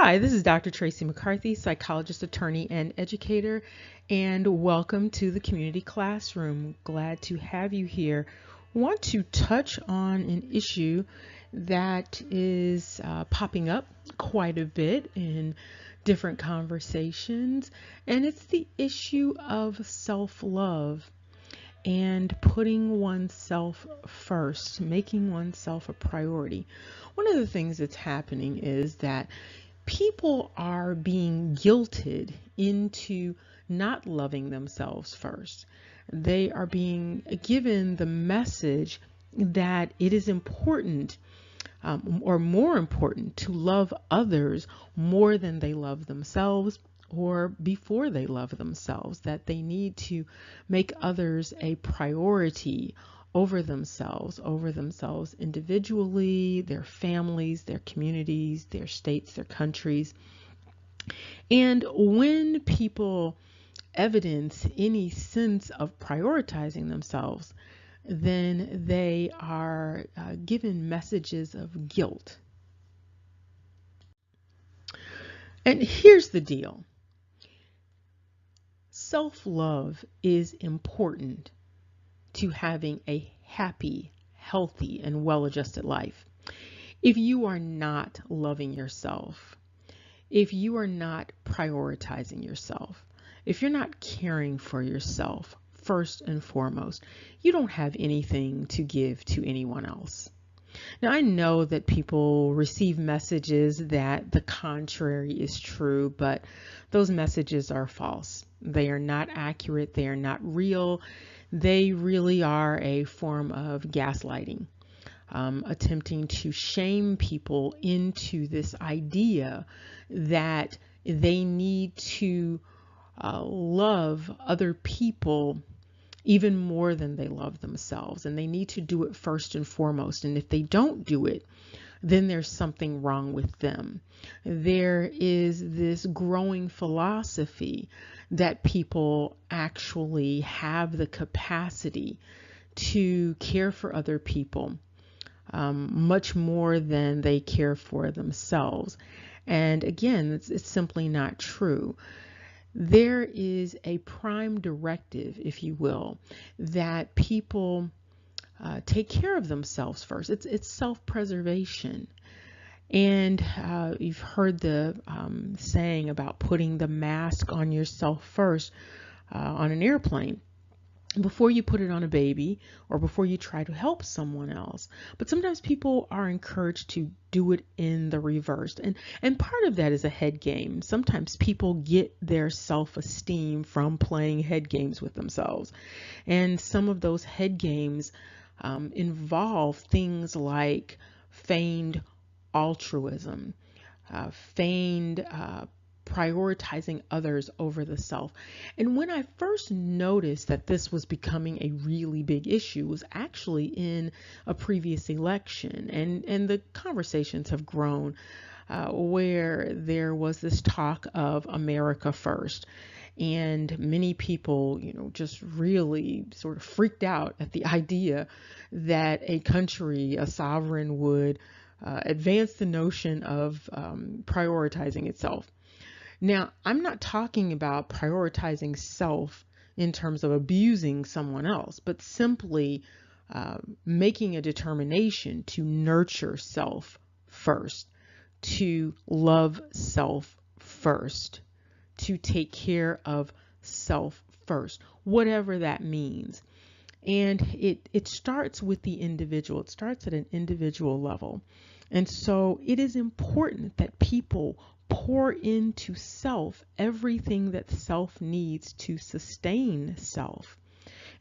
Hi, this is Dr. Tracey McCarthy, psychologist, attorney, and educator, and welcome to the community classroom. Glad to have you here. Want to touch on an issue that is popping up quite a bit in different conversations, and it's the issue of self-love and putting oneself first, making oneself a priority. One of the things that's happening is that people are being guilted into not loving themselves first. They are being given the message that it is important or more important to love others more than they love themselves or before they love themselves, that they need to make others a priority over themselves individually, their families, their communities, their states, their countries. And when people evidence any sense of prioritizing themselves, then they are given messages of guilt. And here's the deal. Self-love is important to having a happy, healthy, and well-adjusted life. If you are not loving yourself, if you are not prioritizing yourself, if you're not caring for yourself first and foremost, you don't have anything to give to anyone else. Now, I know that people receive messages that the contrary is true, but those messages are false. They are not accurate. They are not real. They really are a form of gaslighting, attempting to shame people into this idea that they need to love other people even more than they love themselves, and they need to do it first and foremost. And if they don't do it, then there's something wrong with them. There is this growing philosophy that people actually have the capacity to care for other people much more than they care for themselves. And again, it's simply not true. There is a prime directive, if you will, that people take care of themselves first. It's self-preservation. And you've heard the saying about putting the mask on yourself first on an airplane before you put it on a baby or before you try to help someone else. But sometimes people are encouraged to do it in the reverse. And part of that is a head game. Sometimes people get their self-esteem from playing head games with themselves. And some of those head games involve things like feigned altruism, feigned prioritizing others over the self. And when I first noticed that this was becoming a really big issue was actually in a previous election, and the conversations have grown where there was this talk of America first. And many people, just really sort of freaked out at the idea that a country, a sovereign, would advance the notion of prioritizing itself. Now, I'm not talking about prioritizing self in terms of abusing someone else, but simply making a determination to nurture self first, to love self first, to take care of self first, whatever that means. And it starts with the individual. It starts at an individual level. And so it is important that people pour into self everything that self needs to sustain self.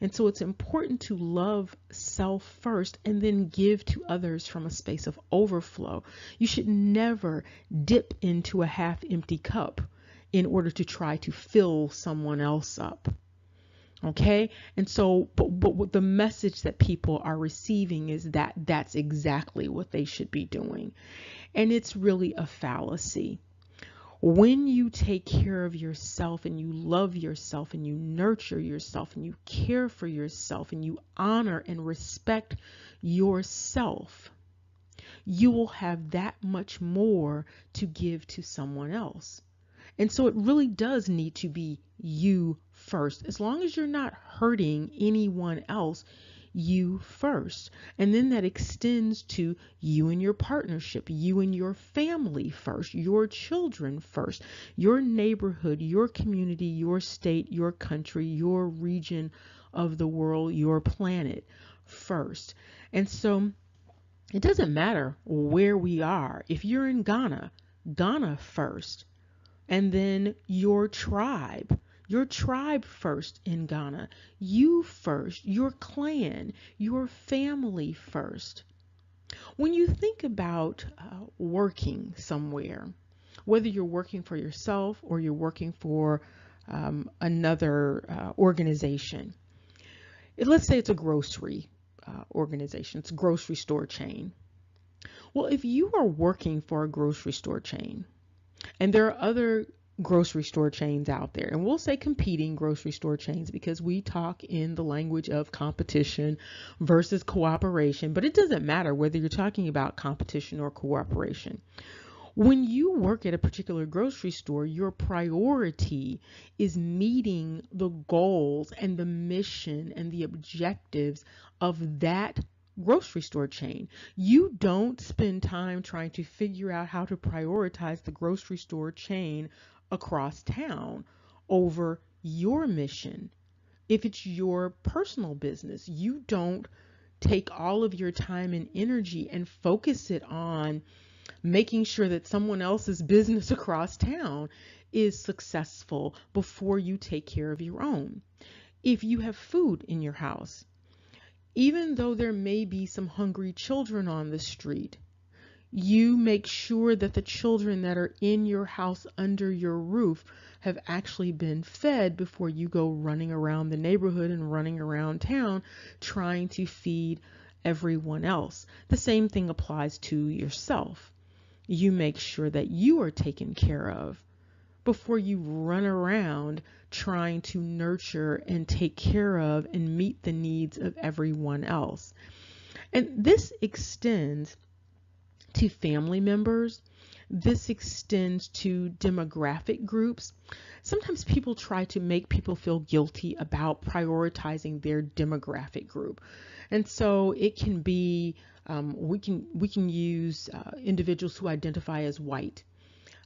And so it's important to love self first and then give to others from a space of overflow. You should never dip into a half-empty cup in order to try to fill someone else up. Okay, and so, but what the message that people are receiving is that that's exactly what they should be doing. And it's really a fallacy. When you take care of yourself and you love yourself and you nurture yourself and you care for yourself and you honor and respect yourself, you will have that much more to give to someone else. And so it really does need to be you first. As long as you're not hurting anyone else, you first. And then that extends to you and your partnership, you and your family first, your children first, your neighborhood, your community, your state, your country, your region of the world, your planet first. And so it doesn't matter where we are. If you're in Ghana, Ghana first. And then your tribe first in Ghana, you first, your clan, your family first. When you think about working somewhere, whether you're working for yourself or you're working for another organization, let's say it's a grocery organization, it's a grocery store chain. Well, if you are working for a grocery store chain, and there are other grocery store chains out there, and we'll say competing grocery store chains because we talk in the language of competition versus cooperation, but it doesn't matter whether you're talking about competition or cooperation. When you work at a particular grocery store, your priority is meeting the goals and the mission and the objectives of that grocery store chain. You don't spend time trying to figure out how to prioritize the grocery store chain across town over your mission. If it's your personal business, you don't take all of your time and energy and focus it on making sure that someone else's business across town is successful before you take care of your own. If you have food in your house, even though there may be some hungry children on the street, you make sure that the children that are in your house under your roof have actually been fed before you go running around the neighborhood and running around town trying to feed everyone else. The same thing applies to yourself. You make sure that you are taken care of before you run around trying to nurture and take care of and meet the needs of everyone else. And this extends to family members. This extends to demographic groups. Sometimes people try to make people feel guilty about prioritizing their demographic group. And so it can be, we can use individuals who identify as white,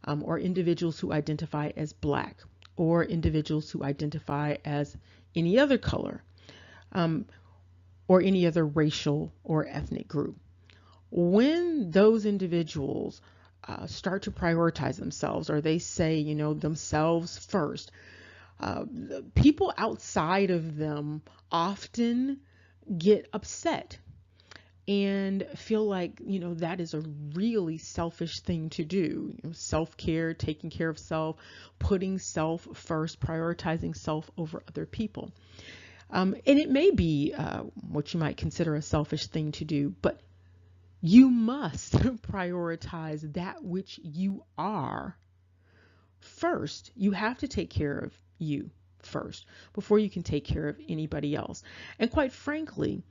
or individuals who identify as black, or individuals who identify as any other color, or any other racial or ethnic group. When those individuals start to prioritize themselves, or they say, themselves first, people outside of them often get upset and feel like, that is a really selfish thing to do. Self-care, taking care of self, putting self first, prioritizing self over other people. And it may be what you might consider a selfish thing to do, but you must prioritize that which you are first. You have to take care of you first before you can take care of anybody else. And quite frankly,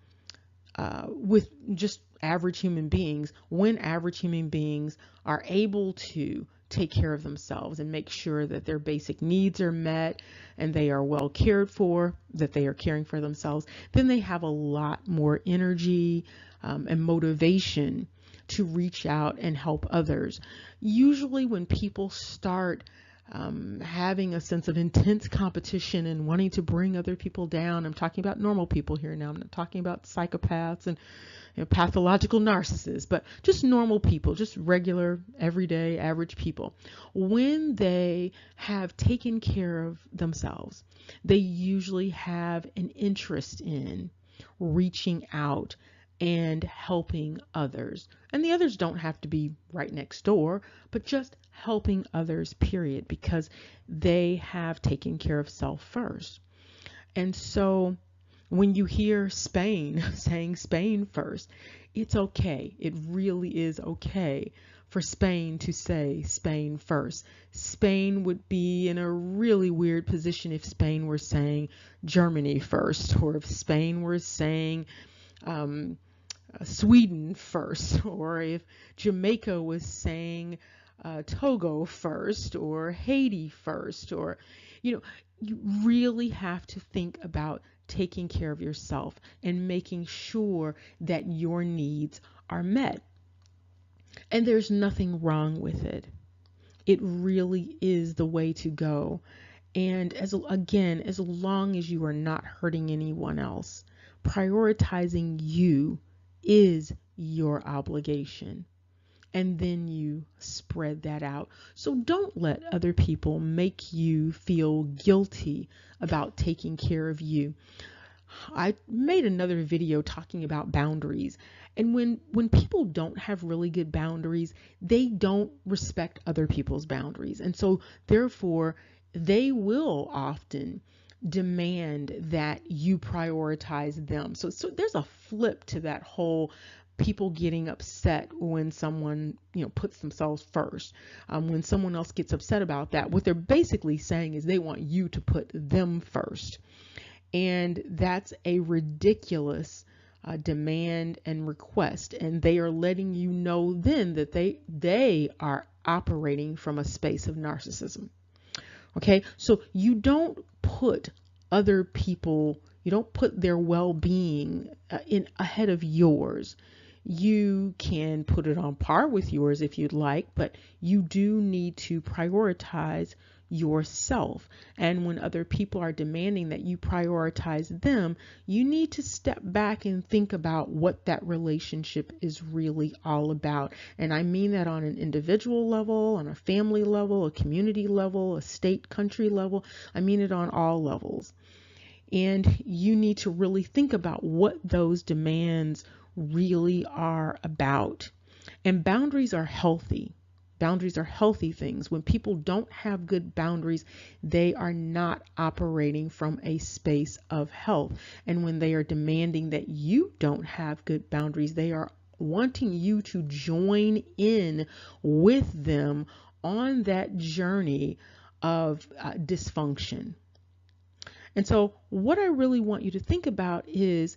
with just average human beings, when average human beings are able to take care of themselves and make sure that their basic needs are met and they are well cared for, that they are caring for themselves, then they have a lot more energy and motivation to reach out and help others. Usually when people start having a sense of intense competition and wanting to bring other people down, I'm talking about normal people here now, I'm not talking about psychopaths and pathological narcissists, but just normal people, just regular, everyday, average people. When they have taken care of themselves, they usually have an interest in reaching out and helping others. And the others don't have to be right next door, but just helping others, period, because they have taken care of self first. And so when you hear Spain saying Spain first, it's okay. It really is okay for Spain to say Spain first. Spain would be in a really weird position if Spain were saying Germany first, or if Spain were saying Sweden first, or if Jamaica was saying Togo first, or Haiti first, or, you really have to think about taking care of yourself and making sure that your needs are met. And there's nothing wrong with it. It really is the way to go. And as long as you are not hurting anyone else, prioritizing you is your obligation. And then you spread that out. So don't let other people make you feel guilty about taking care of you. I made another video talking about boundaries. And when people don't have really good boundaries, they don't respect other people's boundaries. And so therefore, they will often demand that you prioritize them. So there's a flip to that whole people getting upset when someone puts themselves first. When someone else gets upset about that, what they're basically saying is they want you to put them first. And that's a ridiculous demand and request. And they are letting you know then that they are operating from a space of narcissism. Okay, so you don't put other people, you don't put their well-being in ahead of yours. You can put it on par with yours if you'd like, but you do need to prioritize yourself. And when other people are demanding that you prioritize them, you need to step back and think about what that relationship is really all about. And I mean that on an individual level, on a family level, a community level, a state, country level. I mean it on all levels. And you need to really think about what those demands really are about. And boundaries are healthy. Boundaries are healthy things. When people don't have good boundaries, they are not operating from a space of health. And when they are demanding that you don't have good boundaries, they are wanting you to join in with them on that journey of dysfunction. And so what I really want you to think about is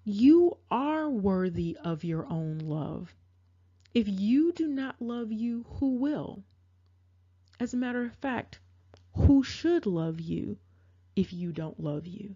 you are worthy of your own love. If you do not love you, who will? As a matter of fact, who should love you if you don't love you?